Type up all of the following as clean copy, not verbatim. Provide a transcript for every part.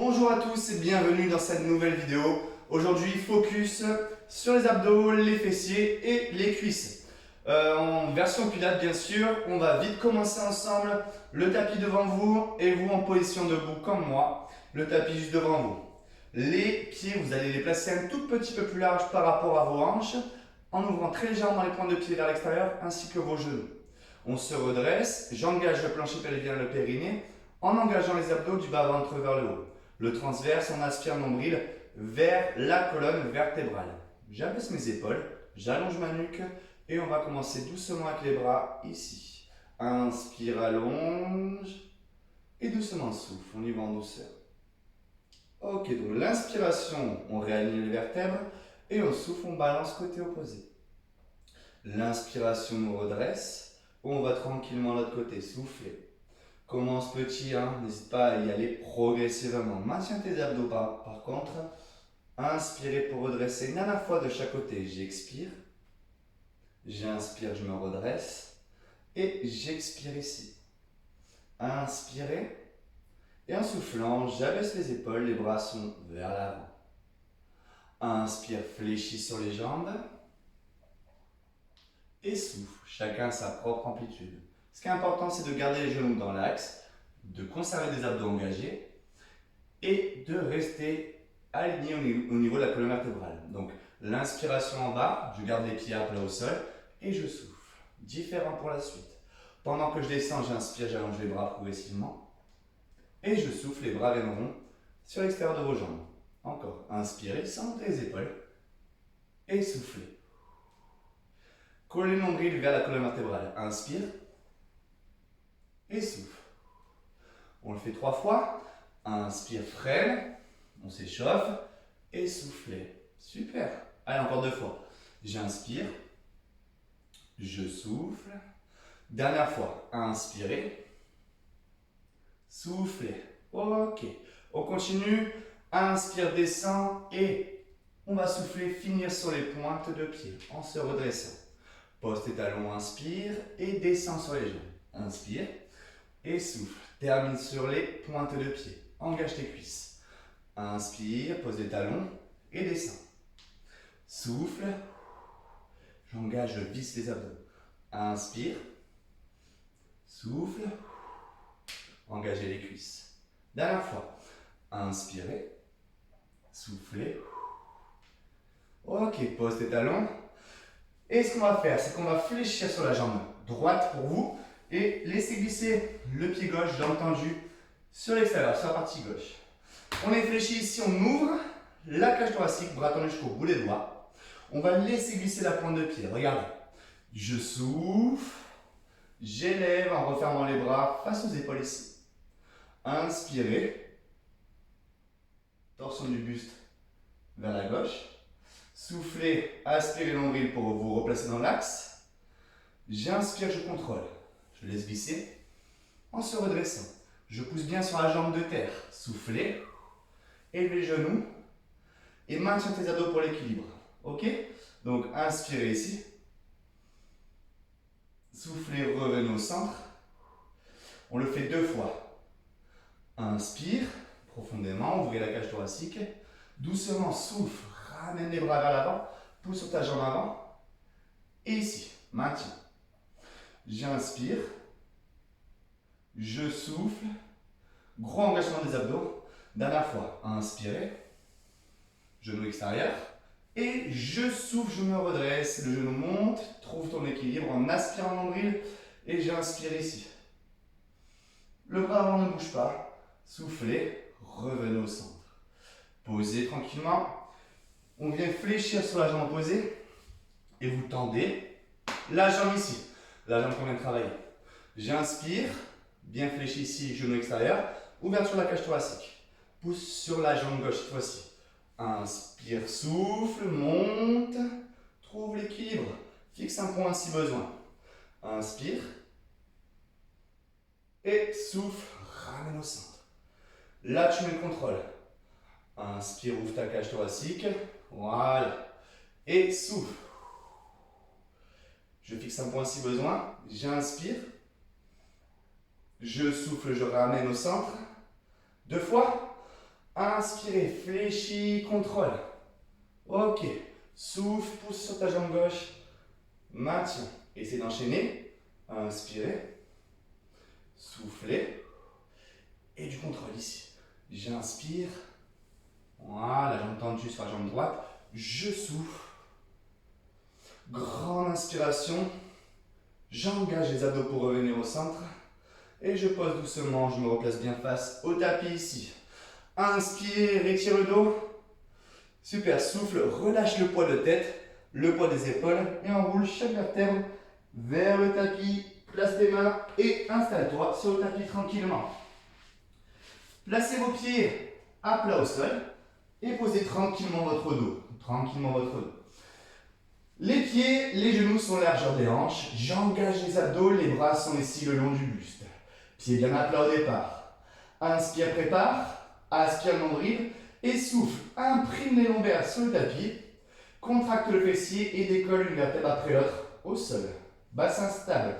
Bonjour à tous et bienvenue dans cette nouvelle vidéo. Aujourd'hui, focus sur les abdos, les fessiers et les cuisses. En version pilates, bien sûr, on va vite commencer ensemble. Le tapis devant vous et vous en position debout comme moi. Le tapis juste devant vous. Les pieds, vous allez les placer un tout petit peu plus large par rapport à vos hanches en ouvrant très légèrement les pointes de pied vers l'extérieur ainsi que vos genoux. On se redresse, j'engage le plancher pelvien, le périnée en engageant les abdos du bas-ventre vers le haut. Le transverse, on aspire nombril vers la colonne vertébrale. J'abaisse mes épaules, j'allonge ma nuque et on va commencer doucement avec les bras ici. Inspire, allonge et doucement souffle, on y va en douceur. Ok, donc l'inspiration, on réaligne les vertèbres et on souffle, on balance côté opposé. L'inspiration nous redresse, on va tranquillement de l'autre côté, souffler. Commence petit, n'hésite pas à y aller progressivement. Maintiens tes abdos par contre. Inspirez pour redresser une dernière fois de chaque côté. J'expire. J'inspire, je me redresse. Et j'expire ici. Inspirez. Et en soufflant, j'abaisse les épaules, les bras sont vers l'avant. Inspire, fléchis sur les jambes. Et souffle, chacun sa propre amplitude. Ce qui est important, c'est de garder les genoux dans l'axe, de conserver des abdos engagés et de rester aligné au niveau de la colonne vertébrale. Donc, l'inspiration en bas, je garde les pieds à plat au sol et je souffle. Différent pour la suite. Pendant que je descends, j'inspire, j'allonge les bras progressivement et je souffle, les bras viendront sur l'extérieur de vos jambes. Encore, inspirez, centrez les épaules et soufflez. Collez le nombril vers la colonne vertébrale. Inspire. Et souffle. On le fait 3 fois. Inspire, freine. On s'échauffe. Et soufflez. Super. Allez, encore 2 fois. J'inspire. Je souffle. Dernière fois. Inspirez. Soufflez. Ok. On continue. Inspire, descend. Et on va souffler, finir sur les pointes de pied en se redressant. Pose tes talons, inspire et descends sur les jambes. Inspire et souffle. Termine sur les pointes de pied. Engage tes cuisses. Inspire, pose les talons et descends. Souffle. J'engage, je visse les abdos. Inspire. Souffle. Engagez les cuisses. Dernière fois. Inspirez. Soufflez. Ok, pose tes talons. Et ce qu'on va faire, c'est qu'on va fléchir sur la jambe droite pour vous et laisser glisser le pied gauche, jambes tendues, sur l'extérieur, sur la partie gauche. On est fléchi ici, on ouvre la cage thoracique, bras tendus jusqu'au bout des doigts. On va laisser glisser la pointe de pied. Regardez. Je souffle, j'élève en refermant les bras face aux épaules ici. Inspirez. Torsion du buste vers la gauche. Soufflez, aspirez le nombril pour vous replacer dans l'axe. J'inspire, je contrôle. Je laisse glisser en se redressant. Je pousse bien sur la jambe de terre. Soufflez, élevez les genoux et maintiens tes abdos pour l'équilibre. Ok? Donc inspirez ici. Soufflez, revenez au centre. On le fait 2 fois. Inspire profondément, ouvrez la cage thoracique. Doucement, souffle. Ramène les bras vers l'avant, pousse sur ta jambe avant. Et ici, maintiens. J'inspire. Je souffle. Gros engagement des abdos. Dernière fois, inspirez. Genou extérieur. Et je souffle, je me redresse. Le genou monte. Trouve ton équilibre en aspirant le nombril. Et j'inspire ici. Le bras avant ne bouge pas. Soufflez. Revenez au centre. Posez tranquillement. On vient fléchir sur la jambe opposée et vous tendez la jambe ici, la jambe qu'on vient de travailler. J'inspire, bien fléchi ici, genou extérieur, ouverture de la cage thoracique. Pousse sur la jambe gauche cette fois-ci. Inspire, souffle, monte, trouve l'équilibre. Fixe un point si besoin. Inspire et souffle, ramène au centre. Là, tu mets le contrôle. Inspire, ouvre ta cage thoracique. Voilà. Et souffle. Je fixe un point si besoin. J'inspire. Je souffle, je ramène au centre. 2 fois. Inspirez, fléchis, contrôle. Ok. Souffle, pousse sur ta jambe gauche. Maintiens. Essaye d'enchaîner. Inspirez. Soufflez. Et du contrôle ici. J'inspire. Voilà, jambe tendue sur la jambe droite. Je souffle. Grande inspiration. J'engage les abdos pour revenir au centre. Et je pose doucement, je me replace bien face au tapis ici. Inspire, étire le dos. Super, souffle, relâche le poids de tête, le poids des épaules et enroule chaque vertèbre vers le tapis. Place tes mains et installe-toi sur le tapis tranquillement. Placez vos pieds à plat au sol et posez tranquillement votre dos. Tranquillement votre dos. Les pieds, les genoux sont largeur des hanches. J'engage les abdos, les bras sont ici le long du buste. Pieds bien à plat au départ. Inspire, prépare. Aspire le nombril et souffle. Imprime les lombaires sur le tapis. Contracte le fessier et décolle une vertèbre après l'autre au sol. Bassin stable.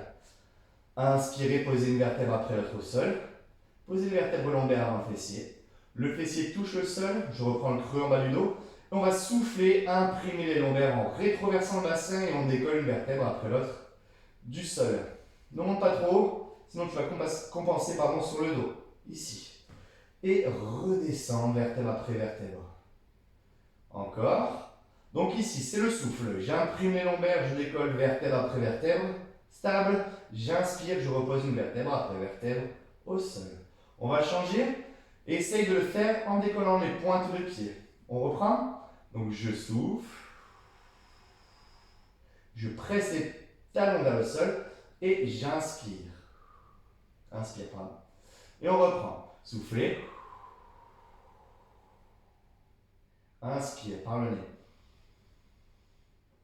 Inspirez, posez une vertèbre après l'autre au sol. Posez les vertèbres lombaires avant le fessier. Le fessier touche le sol. Je reprends le creux en bas du dos. Et on va souffler, imprimer les lombaires en rétroversant le bassin et on décolle une vertèbre après l'autre du sol. Ne monte pas trop haut, sinon tu vas compenser sur le dos. Ici. Et redescendre vertèbre après vertèbre. Encore. Donc ici, c'est le souffle. J'imprime les lombaires, je décolle vertèbre après vertèbre. Stable. J'inspire, je repose une vertèbre après vertèbre au sol. On va changer. Essaye de le faire en décollant les pointes de pied. On reprend. Donc je souffle. Je presse les talons vers le sol et j'inspire. Inspire, pardon. Et on reprend. Soufflez. Inspire par le nez.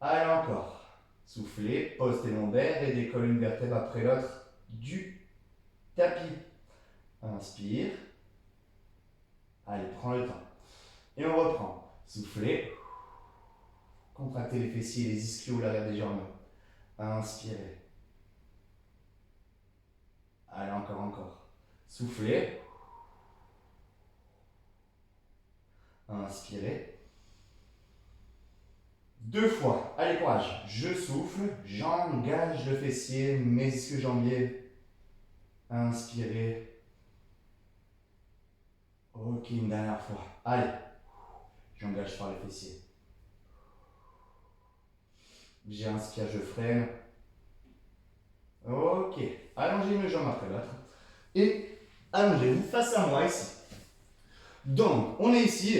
Allez encore. Soufflez, pose tes lombaires et décolle une vertèbre après l'autre du tapis. Inspire. Allez, prends le temps. Et on reprend. Soufflez. Contractez les fessiers, les ischios, l'arrière des jambes. Inspirez. Allez, encore. Soufflez. Inspirez. 2 fois. Allez, courage. Je souffle. J'engage le fessier, mes ischios jambiers. Inspirez. Ok, une dernière fois. Allez. J'engage par les fessiers. J'inspire, je freine. Ok. Allongez une jambe après l'autre. Et allongez-vous face à moi ici. Donc, on est ici.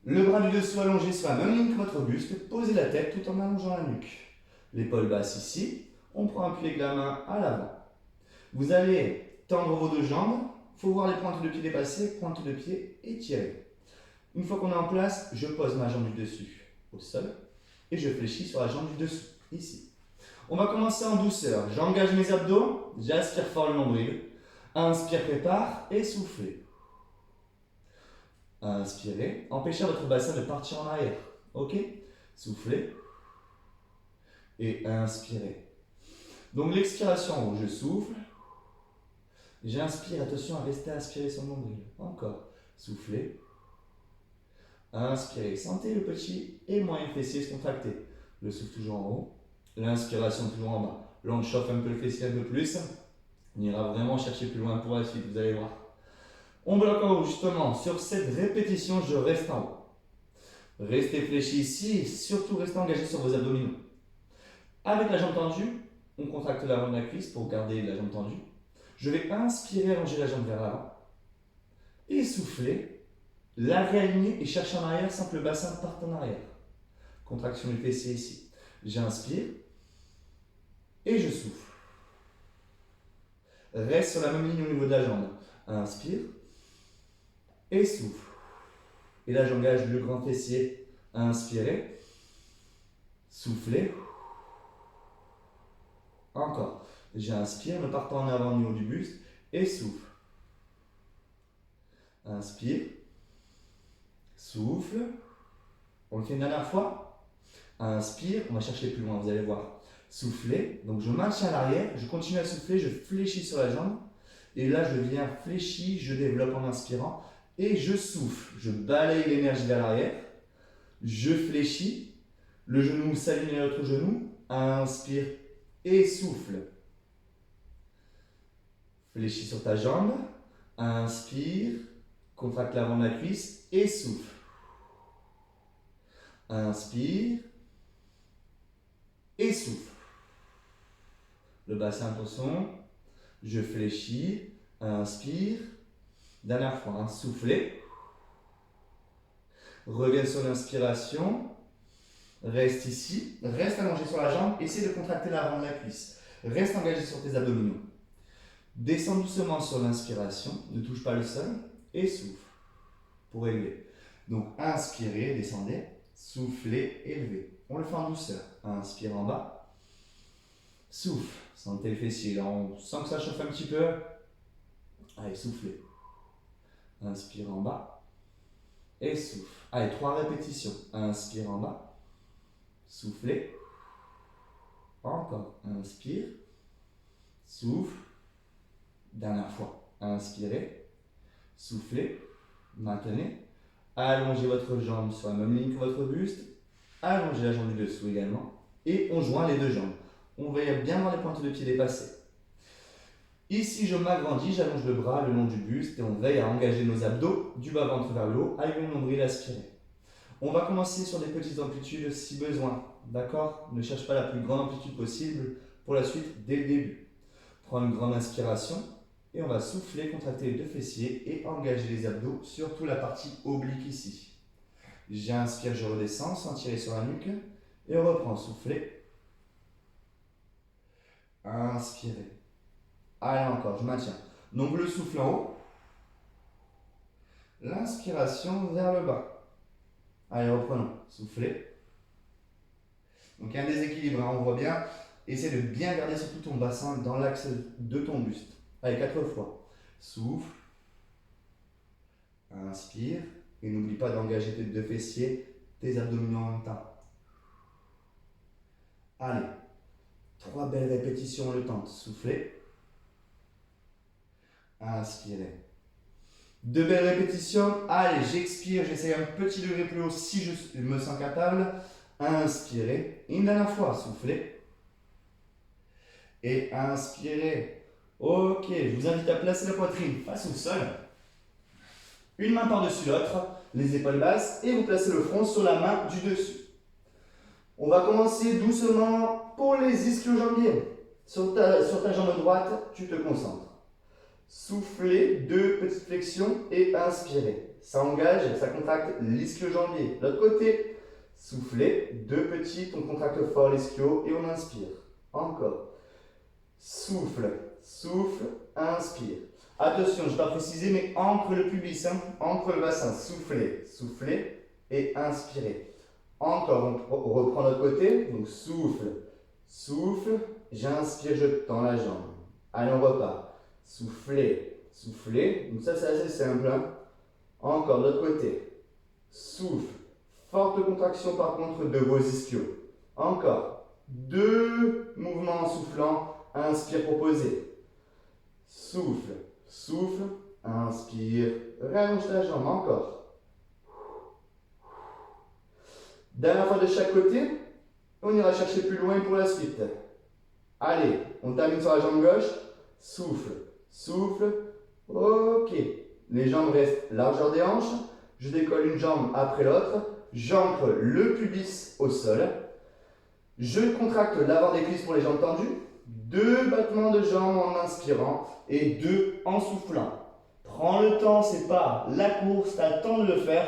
Le bras du dessous allongé sur la même ligne que votre buste. Posez la tête tout en allongeant la nuque. L'épaule basse ici. On prend un pied de la main à l'avant. Vous allez tendre vos 2 jambes. Il faut voir les pointes de pied dépasser. Pointe de pied étirée. Une fois qu'on est en place, je pose ma jambe du dessus au sol. Et je fléchis sur la jambe du dessous, ici. On va commencer en douceur. J'engage mes abdos. J'aspire fort le nombril. Inspire, prépare et soufflez. Inspirez. Empêchez votre bassin de partir en arrière. Ok? Soufflez. Et inspirez. Donc l'expiration, je souffle. J'inspire. Attention à rester inspiré sur le nombril. Encore. Soufflez. Inspirez. Sentez le petit et moyen fessier se contracter. Le souffle toujours en haut. L'inspiration toujours en bas. Là, on chauffe un peu le fessier un peu plus. On ira vraiment chercher plus loin pour la suite, vous allez voir. On bloque en haut, justement. Sur cette répétition, je reste en haut. Restez fléchi ici et surtout restez engagé sur vos abdominaux. Avec la jambe tendue, on contracte l'avant de la cuisse pour garder la jambe tendue. Je vais inspirer, allonger la jambe vers l'avant. Et souffler, la réaligner et chercher en arrière sans que le bassin parte en arrière. Contraction du fessier ici. J'inspire et je souffle. Reste sur la même ligne au niveau de la jambe. Inspire et souffle. Et là, j'engage le grand fessier. Inspirez. Soufflez. Encore. J'inspire, ne part pas en avant au niveau du buste. Et souffle. Inspire. Souffle. On le fait une dernière fois. Inspire. On va chercher plus loin, vous allez voir. Soufflez. Donc, je maintiens à l'arrière. Je continue à souffler. Je fléchis sur la jambe. Et là, je viens fléchir. Je développe en inspirant. et je souffle. Je balaye l'énergie vers l'arrière. Je fléchis. Le genou s'aligne à l'autre genou. Inspire et souffle. Fléchis sur ta jambe. Inspire. Contracte l'avant de la cuisse et souffle. Inspire et souffle. Le bassin, attention. Je fléchis. Inspire. Dernière fois, hein. Soufflez. Reviens sur l'inspiration. Reste ici. Reste allongé sur la jambe. Essaie de contracter l'avant de la cuisse. Reste engagé sur tes abdominaux. Descends doucement sur l'inspiration. Ne touche pas le sol. Et souffle. Pour élever. Donc, inspirez, descendez. Soufflez, élevez. On le fait en douceur. Inspire en bas. Souffle. Sentez le fessier. Là, on sent que ça chauffe un petit peu. Allez, soufflez. Inspire en bas. Et souffle. Allez, 3 répétitions. Inspire en bas. Soufflez. Encore. Inspire. Souffle. Dernière fois. Inspirez. Soufflez. Maintenez. Allongez votre jambe sur la même ligne que votre buste. Allongez la jambe du dessous également. Et on joint les deux jambes. On veille bien voir les pointes de pied dépassées. Ici, je m'agrandis, j'allonge le bras le long du buste et on veille à engager nos abdos du bas-ventre vers le haut avec le nombril aspiré. On va commencer sur des petites amplitudes si besoin. D'accord? Ne cherche pas la plus grande amplitude possible pour la suite dès le début. Prends une grande inspiration et on va souffler, contracter les deux fessiers et engager les abdos, surtout la partie oblique ici. J'inspire, je redescends sans tirer sur la nuque et on reprend, souffler. Inspirez. Allez encore, je maintiens. Donc le souffle en haut. L'inspiration vers le bas. Allez, reprenons. Soufflez. Donc il y a un déséquilibre, hein, on voit bien. Essaie de bien garder surtout ton bassin dans l'axe de ton buste. Allez, 4 fois. Souffle. Inspire. Et n'oublie pas d'engager tes deux fessiers, tes abdominaux en même temps. Allez. 3 belles répétitions, on le tente. Soufflez. Inspirez. 2 belles répétitions. Allez, j'expire, j'essaie un petit degré plus haut si je me sens capable. Inspirez. Une dernière fois, soufflez. Et inspirez. Ok, je vous invite à placer la poitrine face au sol. Une main par-dessus l'autre, les épaules basses, et vous placez le front sur la main du dessus. On va commencer doucement pour les ischio-jambiers. Sur ta jambe droite, tu te concentres. Soufflez, 2 petites flexions et inspirez. Ça engage, ça contracte l'ischio-jambier. L'autre côté, soufflez, 2 petites, on contracte fort l'ischio et on inspire. Encore. Souffle, souffle, inspire. Attention, je ne vais pas préciser, mais ancre le pubis, hein, ancre le bassin. Soufflez, soufflez et inspirez. Encore, on reprend l'autre côté. Donc souffle, souffle, j'inspire, je tends la jambe. Allez, on repart. Soufflez, soufflez. Donc ça, c'est assez simple. Hein. Encore, de l'autre côté. Souffle. Forte contraction par contre de vos ischios. Encore. 2 mouvements en soufflant. Inspire pour poser. Souffle, souffle, inspire. Rallonge ta jambe. Encore. Dernière fois de chaque côté. On ira chercher plus loin pour la suite. Allez, on termine sur la jambe gauche. Souffle. Souffle, ok. Les jambes restent largeur des hanches. Je décolle une jambe après l'autre. J'ancre le pubis au sol. Je contracte l'avant des cuisses pour les jambes tendues. 2 battements de jambes en inspirant et 2 en soufflant. Prends le temps, c'est pas la course, tu as le temps de le faire.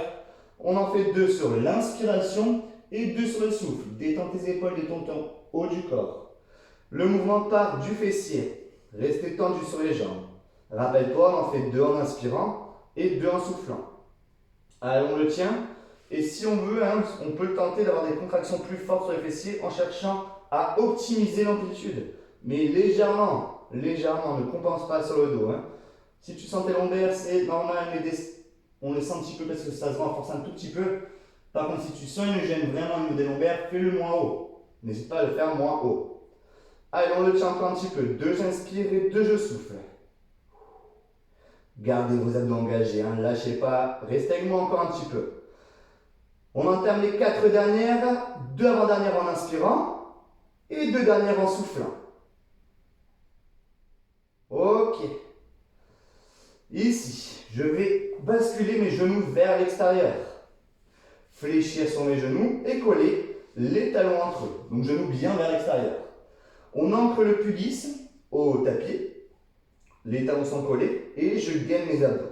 On en fait 2 sur l'inspiration et 2 sur le souffle. Détends tes épaules, détends ton haut du corps. Le mouvement part du fessier. Restez tendu sur les jambes. Rappelle-toi, on en fait 2 en inspirant et 2 en soufflant. Allez, on le tient. Et si on veut, hein, on peut tenter d'avoir des contractions plus fortes sur les fessiers en cherchant à optimiser l'amplitude. Mais légèrement, ne compense pas sur le dos. Hein. Si tu sens tes lombaires, c'est normal, mais on les sent un petit peu parce que ça se renforce un tout petit peu. Par contre, si tu sens une gêne vraiment au niveau des lombaires, fais-le moins haut. N'hésite pas à le faire moins haut. Allez, on le tient encore un petit peu. 2, j'inspire et 2, je souffle. Gardez vos abdos engagés, hein, lâchez pas, restez avec moi encore un petit peu. On entame les 4 dernières, 2 avant-dernières en inspirant et 2 dernières en soufflant. Ok. Ici, je vais basculer mes genoux vers l'extérieur. Fléchir sur mes genoux et coller les talons entre eux. Donc genoux bien vers l'extérieur. On ancre le pubis au tapis. Les talons sont collés et je gaine mes abdos.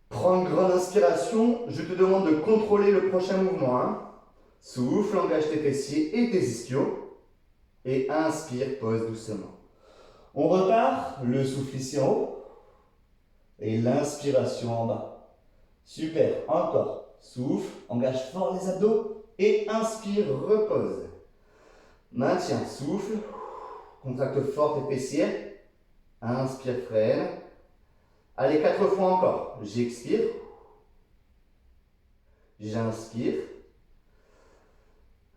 Prends une grande inspiration. Je te demande de contrôler le prochain mouvement. Hein. Souffle, engage tes fessiers et tes ischios. Et inspire, pose doucement. On repart. Le souffle ici en haut. Et l'inspiration en bas. Super. Encore. Souffle, engage fort les abdos. Et inspire, repose. Maintiens, souffle. Contracte fort tes fessiers. Inspire, freine. Allez, 4 fois encore. J'expire. J'inspire.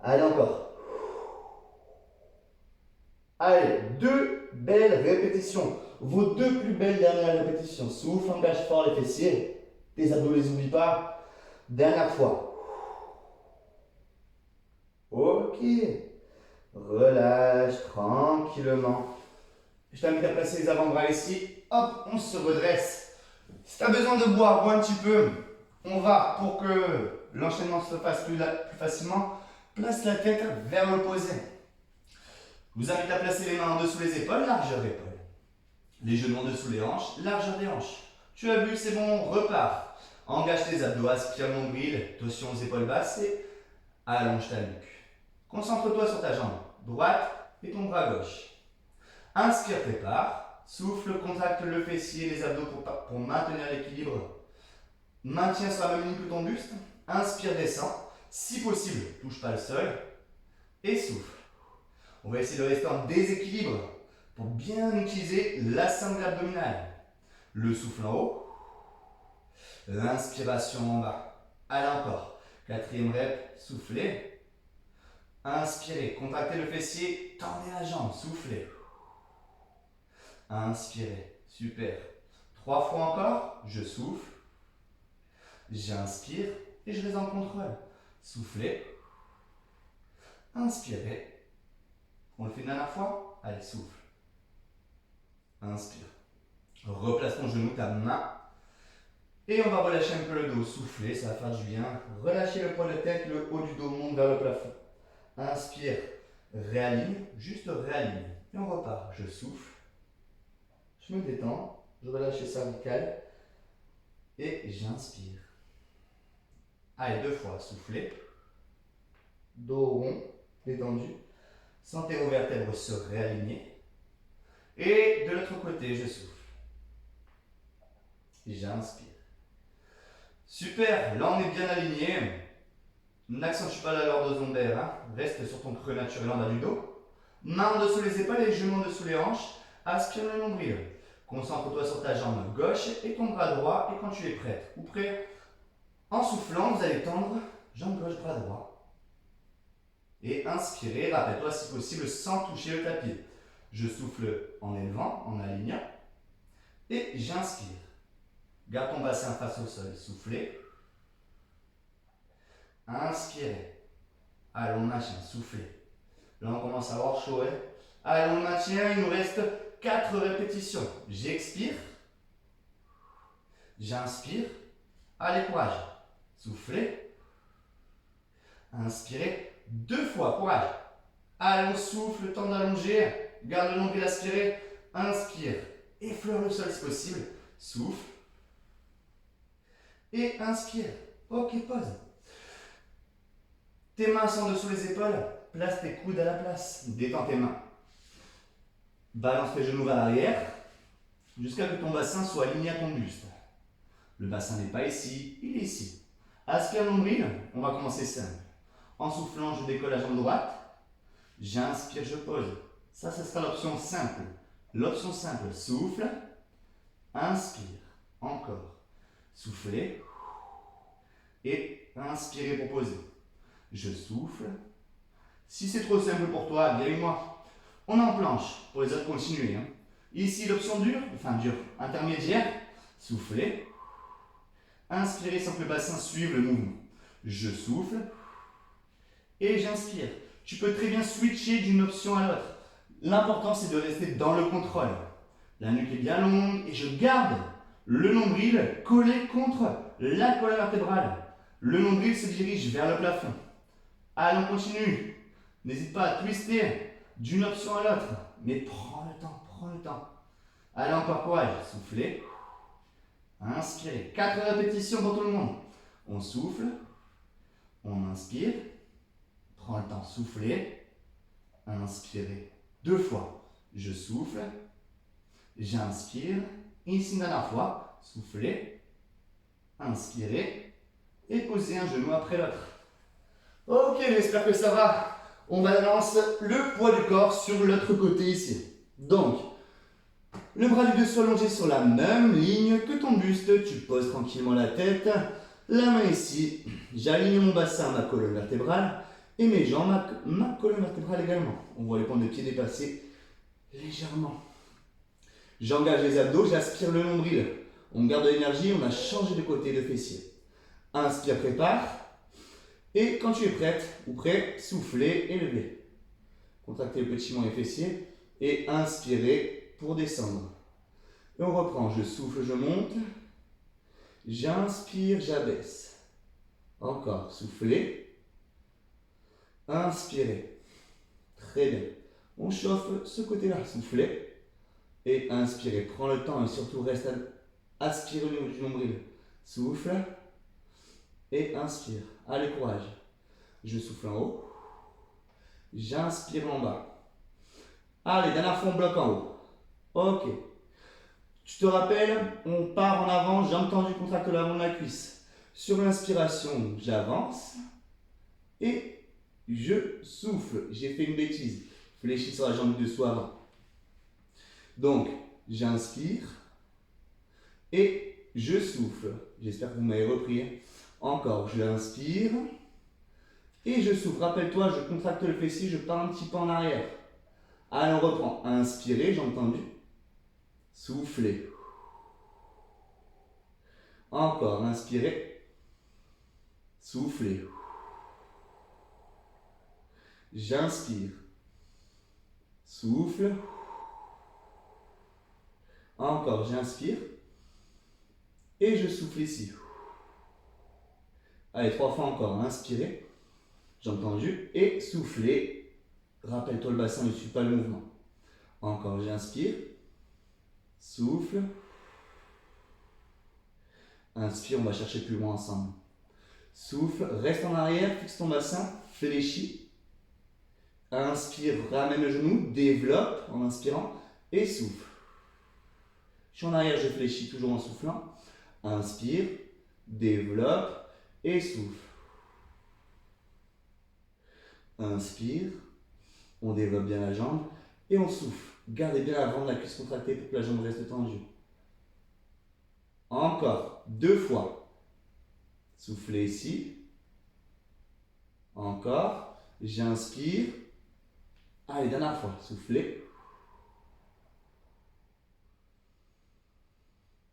Allez, encore. Allez, 2 belles répétitions. Vos 2 plus belles dernières répétitions. Souffle, engage fort les fessiers. Tes abdos, les oublie pas. Dernière fois. Ok. Relâche tranquillement. Je t'invite à placer les avant-bras ici. Hop, on se redresse. Si tu as besoin de boire, bois un petit peu. On va, pour que l'enchaînement se fasse plus facilement, place la tête vers l'opposé. Je vous invite à placer les mains en dessous les épaules, largeur d'épaule. Les genoux en dessous les hanches, largeur des hanches. Tu as vu, c'est bon, on repart. Engage tes abdos, aspire le nombril, torsion aux épaules basses et allonge ta nuque. Concentre-toi sur ta jambe droite et ton bras gauche. Inspire, prépare. Souffle, contracte le fessier, les abdos pour maintenir l'équilibre. Maintiens sur la même ligne que ton buste. Inspire, descend. Si possible, touche pas le sol. Et souffle. On va essayer de rester en déséquilibre pour bien utiliser la sangle abdominale. Le souffle en haut. L'inspiration en bas. Allez encore. 4e rep, soufflez. Inspirez, contractez le fessier, tendez la jambe, soufflez. Inspirez, super. 3 fois encore, je souffle. J'inspire et je reste en contrôle. Soufflez. Inspirez. On le fait une dernière fois. Allez, souffle. Inspire. Replace ton genou, ta main. Et on va relâcher un peu le dos. Soufflez, ça va faire du bien. Relâchez le poids de tête, le haut du dos monte vers le plafond. Inspire, réaligne, juste réaligne. Et on repart. Je souffle. Je me détends. Je relâche les cervicales. Et j'inspire. Allez, 2 fois. Soufflez. Dos rond, détendu. Sentez vos vertèbres se réaligner. Et de l'autre côté, je souffle. J'inspire. Super, là on est bien aligné. N'accentue pas la lorde lombaire. Hein. Reste sur ton creux naturel en bas du dos. Main en dessous les épaules et les genoux en dessous les hanches. Aspire le nombril. Concentre-toi sur ta jambe gauche et ton bras droit. Et quand tu es prête ou prêt, en soufflant, vous allez tendre jambe gauche, bras droit. Et inspirez, rappelle-toi si possible sans toucher le tapis. Je souffle en élevant, en alignant. Et j'inspire. Garde ton bassin face au sol. Soufflez. Inspirez. Allez, on maintient. Soufflez. Là, on commence à avoir chaud. Hein. Allez, on maintient. Il nous reste 4 répétitions. J'expire. J'inspire. Allez, courage. Soufflez. Inspirez. 2 fois. Courage. Allez, on souffle. Temps d'allonger. Garde le nombril aspiré. Inspire. Effleure le sol si possible. Souffle. Et inspire. Ok, pause. Tes mains sont en dessous les épaules. Place tes coudes à la place. Détends tes mains. Balance tes genoux vers l'arrière. Jusqu'à ce que ton bassin soit aligné à ton buste. Le bassin n'est pas ici, il est ici. Aspire nombril. On va commencer simple. En soufflant, je décolle la jambe droite. J'inspire, je pose. Ça, ce sera l'option simple. L'option simple, souffle. Inspire. Encore. Soufflez. Et inspirez pour poser. Je souffle. Si c'est trop simple pour toi, viens avec moi. On est en planche. Pour les autres, continuez. Hein. Ici, l'option dure, intermédiaire. soufflez. Inspirez sans que le bassin suive le mouvement. Je souffle et j'inspire. Tu peux très bien switcher d'une option à l'autre. L'important, c'est de rester dans le contrôle. La nuque est bien longue et je garde le nombril collé contre la colonne vertébrale. Le nombril se dirige vers le plafond. Allez, on continue. N'hésite pas à twister d'une option à l'autre. Mais prends le temps, prends le temps. Allez, encore courage. Soufflez. Inspirez. 4 répétitions pour tout le monde. On souffle. On inspire. Prends le temps, soufflez. Inspirez. 2 fois. Je souffle. J'inspire. Ici, une dernière fois. Soufflez. Inspirez. Et posez un genou après l'autre. Ok, j'espère que ça va. On balance le poids du corps sur l'autre côté ici. Donc, le bras du dessous allongé sur la même ligne que ton buste. Tu poses tranquillement la tête. La main ici. J'aligne mon bassin à ma colonne vertébrale. Et mes jambes, ma colonne vertébrale également. On voit les pointes de pied dépasser légèrement. J'engage les abdos, j'aspire le nombril. On garde l'énergie, on a changé de côté de fessier. Inspire, prépare. Et quand tu es prête ou prêt, soufflez et levez. Contractez le petit moins les fessiers et inspirez pour descendre. Et on reprend. Je souffle, je monte. J'inspire, j'abaisse. Encore. Soufflez. Inspirez. Très bien. On chauffe ce côté-là. Soufflez. Et inspirez. Prends le temps et surtout reste à aspirer au niveau du nombril. Souffle. Et inspire. Allez, courage. Je souffle en haut. J'inspire en bas. Allez, dernière fois, on bloque en haut. Ok. Tu te rappelles, on part en avant, jambes tendues, contracte l'avant de la cuisse. Sur l'inspiration, j'avance. Et je souffle. J'ai fait une bêtise. Fléchis sur la jambe du dessous avant. Donc, j'inspire. Et je souffle. J'espère que vous m'avez repris. Encore, je inspire. Et je souffle. Rappelle-toi, je contracte le fessier, je pars un petit peu en arrière. Allez, on reprend. Inspirez, j'ai entendu. Soufflez. Encore, inspirez. Soufflez. J'inspire. Souffle. Encore, j'inspire. Et je souffle ici. Allez, 3 fois encore. Inspirez. J'ai entendu. Et soufflez. Rappelle-toi, le bassin ne suit pas le mouvement. Encore, j'inspire. Souffle. Inspire, on va chercher plus loin ensemble. Souffle, reste en arrière, fixe ton bassin, fléchis. Inspire, ramène le genou, développe en inspirant et souffle. Je suis en arrière, je fléchis toujours en soufflant. Inspire, développe et souffle. Inspire, on développe bien la jambe et on souffle. Gardez bien l'avant de la cuisse contractée pour que la jambe reste tendue. Encore, 2 fois. Soufflez ici. Encore, j'inspire. Allez, dernière fois, soufflez.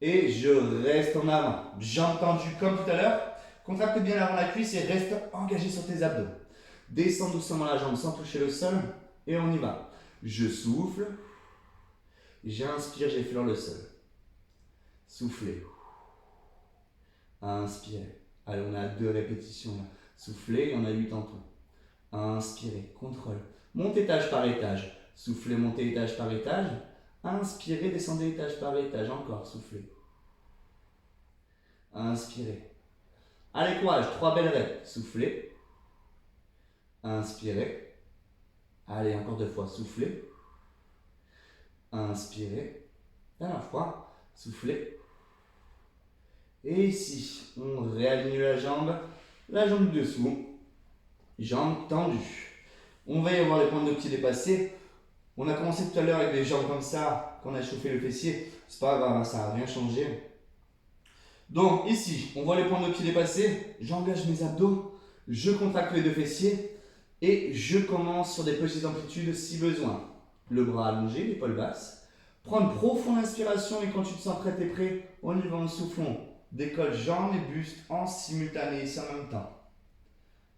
Et je reste en avant. Jambes tendues comme tout à l'heure. Contracte bien l'avant de la cuisse et reste engagé sur tes abdos. Descends doucement la jambe sans toucher le sol. Et on y va. Je souffle. J'inspire, j'effleure le sol. Soufflez. Inspirez. Allez, on a 2 répétitions là. Soufflez, on a 8 en tout. Inspirez, contrôle. Montez étage par étage. Soufflez, montez étage par étage. Inspirez, descendez étage par étage. Encore, soufflez. Inspirez. Allez, courage, 3 belles reps. Soufflez. Inspirez. Allez, encore 2 fois. Soufflez. Inspirez. Dernière fois. Soufflez. Et ici, on réaligne la jambe du dessous. Jambe tendue. On va y avoir les pointes de pied dépassées. On a commencé tout à l'heure avec les jambes comme ça, quand on a chauffé le fessier. C'est pas grave, ça n'a rien changé. Donc ici, on voit les pointes de pied dépassées. J'engage mes abdos, je contracte les 2 fessiers et je commence sur des petites amplitudes si besoin. Le bras allongé, l'épaule basse. Prends une profonde inspiration et quand tu te sens prêt et prêt, on y va en soufflant. Décolle jambes et buste en simultané ici en même temps.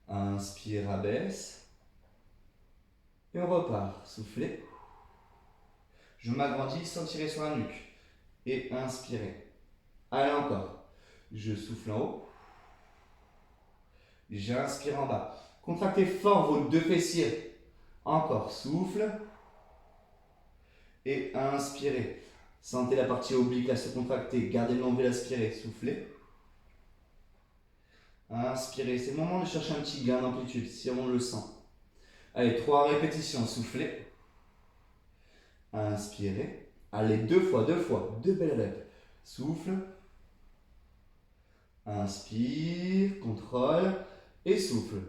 Inspire, abaisse. Et on repart. Soufflez. Je m'agrandis sans tirer sur la nuque. Et inspirez. Allez encore. Je souffle en haut. J'inspire en bas. Contractez fort vos deux fessiers. Encore. Souffle. Et inspirez. Sentez la partie oblique à se contracter. Gardez le nombril aspiré. Soufflez. Inspirez. C'est le moment de chercher un petit gain d'amplitude si on le sent. Allez, 3 répétitions. Soufflez. Inspirez. Allez, deux fois. Deux belles répétitions. Souffle. Inspire. Contrôle. Et souffle.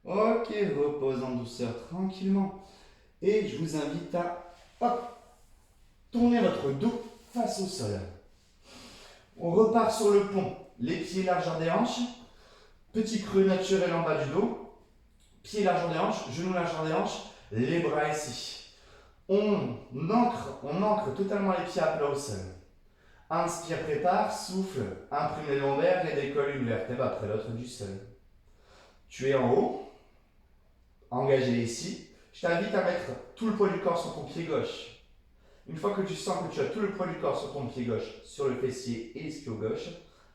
Ok, repose en douceur tranquillement. Et je vous invite à tourner votre dos face au sol. On repart sur le pont. Les pieds largeur des hanches. Petit creux naturel en bas du dos. Pieds largeur des hanches, genoux largeur des hanches. Les bras ici. On ancre totalement les pieds à plat au sol. Inspire, prépare, souffle. Imprime les lombaires et décolle une vertèbre après l'autre du sol. Tu es en haut. Engagé ici. Je t'invite à mettre tout le poids du corps sur ton pied gauche. Une fois que tu sens que tu as tout le poids du corps sur ton pied gauche, sur le fessier et l'ischio gauche,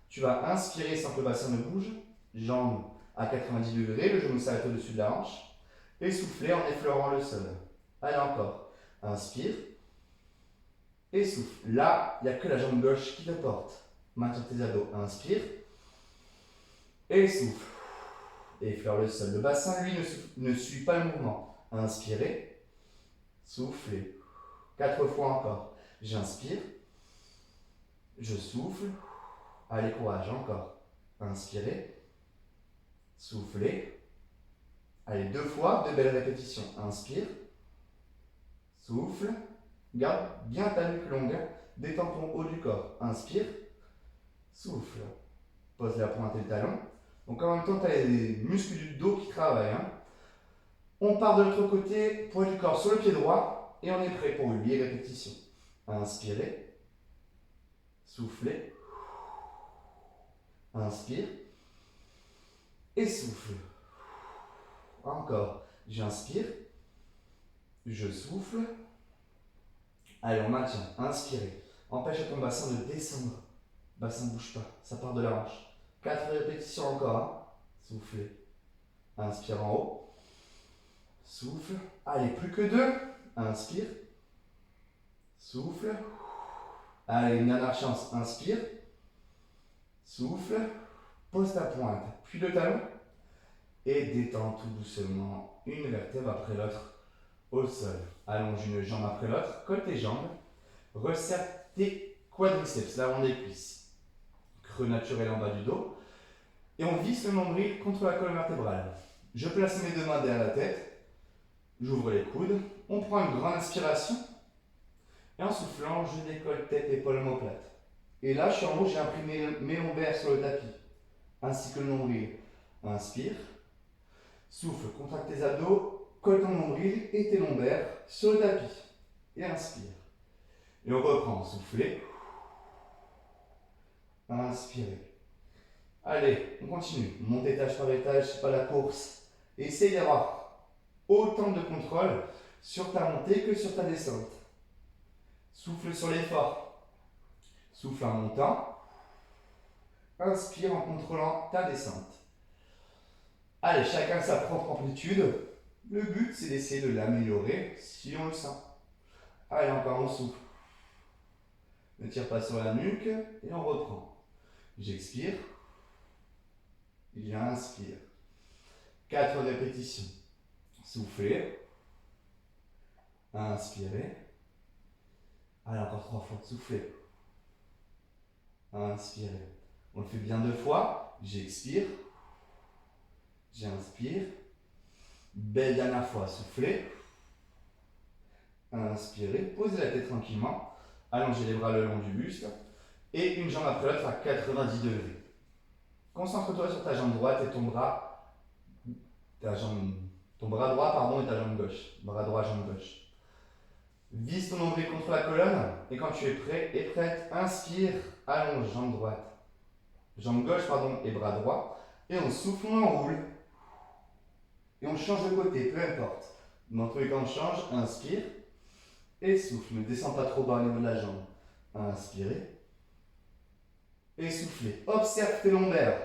tu vas inspirer sans que le bassin ne bouge, jambes à 90 degrés, le genou s'arrête au-dessus de la hanche, et souffler en effleurant le sol. Allez encore, inspire, et souffle. Là, il n'y a que la jambe gauche qui te porte. Maintiens tes abdos, inspire, et souffle. Et effleure le sol. Le bassin, lui, ne suit pas le mouvement. Inspirez, soufflez. 4 fois encore. J'inspire, je souffle. Allez, courage, encore. Inspirez, soufflez. Allez, 2 fois, 2 belles répétitions. Inspire, souffle. Garde bien ta nuque longue. Détends ton haut du corps. Inspire, souffle. Pose la pointe et le talon. Donc en même temps, tu as les muscles du dos qui travaillent. On part de l'autre côté, poids du corps sur le pied droit. Et on est prêt pour 8 répétitions. Inspirez, soufflez. Inspire et souffle. Encore. J'inspire, je souffle. Allez, on maintient. Inspirez. Empêche ton bassin de descendre. Bassin ne bouge pas. Ça part de la hanche. 4 répétitions encore. Soufflez. Inspire en haut. Souffle. Allez, plus que 2. Inspire. Souffle. Allez, une dernière chance. Inspire. Souffle. Pose ta pointe. Puis le talon. Et détends tout doucement une vertèbre après l'autre au sol. Allonge une jambe après l'autre. Colle tes jambes. Resserre tes quadriceps, l'avant des cuisses. Creux naturel en bas du dos. Et on visse le nombril contre la colonne vertébrale. Je place mes 2 mains derrière la tête. J'ouvre les coudes. On prend une grande inspiration. Et en soufflant, je décolle tête, épaules, omoplate. Et là, je suis en haut, j'ai imprimé mes lombaires sur le tapis. Ainsi que le nombril. Inspire. Souffle, contracte tes abdos, colle ton nombril et tes lombaires sur le tapis. Et inspire. Et on reprend, soufflez. Inspirez. Allez, on continue. Monte étage par étage, c'est pas la course. Et essaye d'avoir autant de contrôle sur ta montée que sur ta descente. Souffle sur l'effort. Souffle en montant. Inspire en contrôlant ta descente. Allez, chacun sa propre amplitude. Le but, c'est d'essayer de l'améliorer si on le sent. Allez, encore on souffle. Ne tire pas sur la nuque et on reprend. J'expire. J'inspire. 4 répétitions. Soufflez. Inspirez. Allez, encore 3 fois. Soufflez. Inspirez. On le fait bien 2 fois. J'expire. J'inspire. Belle dernière fois. Soufflez. Inspirez. Posez la tête tranquillement. Allongez les bras le long du buste. Et une jambe après l'autre à 90 degrés. Concentre-toi sur ta jambe droite et ton bras droit et ta jambe gauche. Bras droit, jambe gauche. Vise ton nombril contre la colonne et quand tu es prêt et prête, inspire, allonge, jambe droite. Jambe gauche, pardon, et bras droit. Et on souffle, on enroule. Et on change de côté, peu importe. Dans tous les cas, on change, inspire et souffle. Ne descends pas trop bas au niveau de la jambe. Inspirez et soufflez. Observe tes lombaires.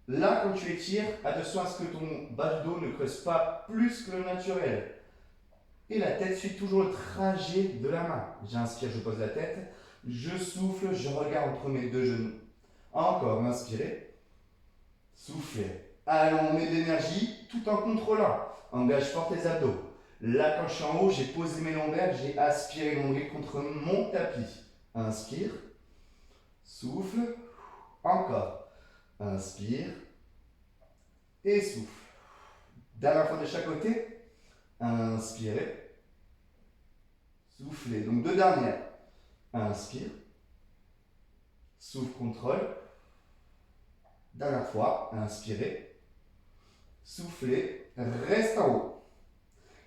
Là, quand tu étires, attention à ce que ton bas du dos ne creuse pas plus que le naturel. Et la tête suit toujours le trajet de la main. J'inspire, je pose la tête. Je souffle, je regarde entre mes deux genoux. Encore, inspirez. Soufflez. Allons, on met de l'énergie tout en contrôlant. Engage fort tes abdos. Là, quand je suis en haut, j'ai posé mes lombaires, j'ai aspiré mon nombril contre mon tapis. Inspire. Souffle. Encore. Inspire. Et souffle. Dernière fois de chaque côté. Inspirez. Soufflez. Donc deux dernières. Inspire. Souffle, contrôle. Dernière fois. Inspirez. Soufflez. Reste en haut.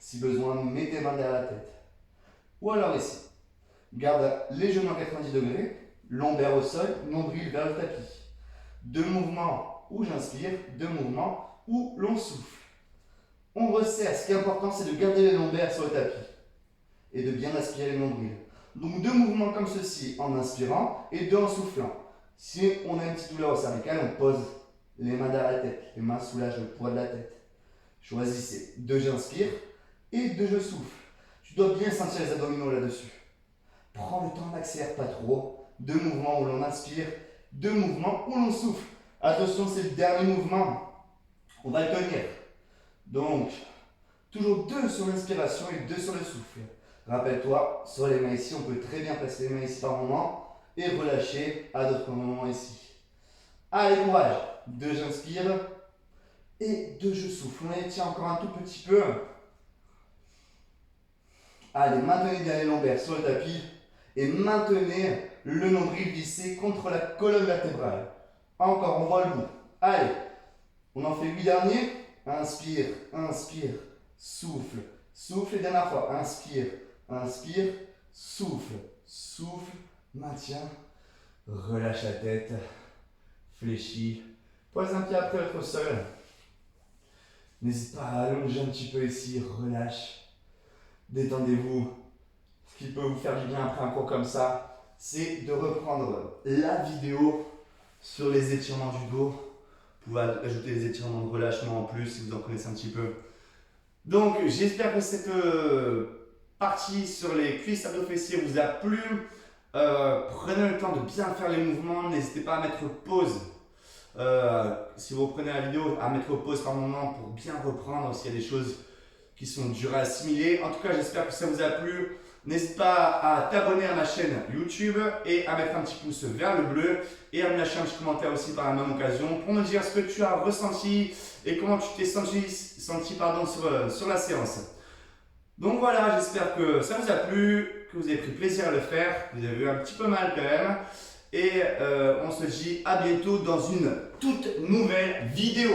Si besoin, mets tes mains derrière la tête. Ou alors ici. Garde les genoux à 90 degrés. Lombaire au sol. Nombril vers le tapis. Deux mouvements où j'inspire. Deux mouvements où l'on souffle. On resserre. Ce qui est important, c'est de garder les lombaires sur le tapis. Et de bien aspirer les nombrils. Donc deux mouvements comme ceci en inspirant et deux en soufflant. Si on a une petite douleur au cervical, on pose les mains derrière la tête. Les mains soulagent le poids de la tête. Choisissez. Deux j'inspire et deux je souffle. Tu dois bien sentir les abdominaux là-dessus. Prends le temps, n'accélère pas trop. Deux mouvements où l'on inspire, deux mouvements où l'on souffle. Attention, c'est le dernier mouvement. On va le tenir. Donc, toujours deux sur l'inspiration et deux sur le souffle. Rappelle-toi, sur les mains ici, on peut très bien placer les mains ici par moment et relâcher à d'autres moments ici. Allez, courage. Deux, j'inspire et deux, je souffle. On les tient encore un tout petit peu. Allez, maintenez bien les lombaires sur le tapis et maintenez le nombril vissé contre la colonne vertébrale. Encore, on voit le bout. Allez, on en fait 8 derniers. Inspire, inspire, souffle, souffle et dernière fois. Inspire, inspire, souffle, souffle, maintien, relâche la tête, fléchis, pose un pied après l'autre au sol. N'hésite pas à allonger un petit peu ici, relâche, détendez-vous. Ce qui peut vous faire du bien après un cours comme ça, c'est de reprendre la vidéo sur les étirements du dos. Vous pouvez ajouter des étirements de relâchement en plus si vous en connaissez un petit peu. Donc j'espère que cette partie sur les cuisses abdos fessiers vous a plu. Prenez le temps de bien faire les mouvements. N'hésitez pas à mettre pause. Si vous reprenez la vidéo, à mettre pause par moment pour bien reprendre s'il y a des choses qui sont dures à assimiler. En tout cas, j'espère que ça vous a plu. N'hésite pas à t'abonner à ma chaîne YouTube et à mettre un petit pouce vers le bleu et à me lâcher un petit commentaire aussi par la même occasion pour me dire ce que tu as ressenti et comment tu t'es senti sur la séance. Donc voilà, j'espère que ça vous a plu, que vous avez pris plaisir à le faire, que vous avez eu un petit peu mal quand même. Et on se dit à bientôt dans une toute nouvelle vidéo.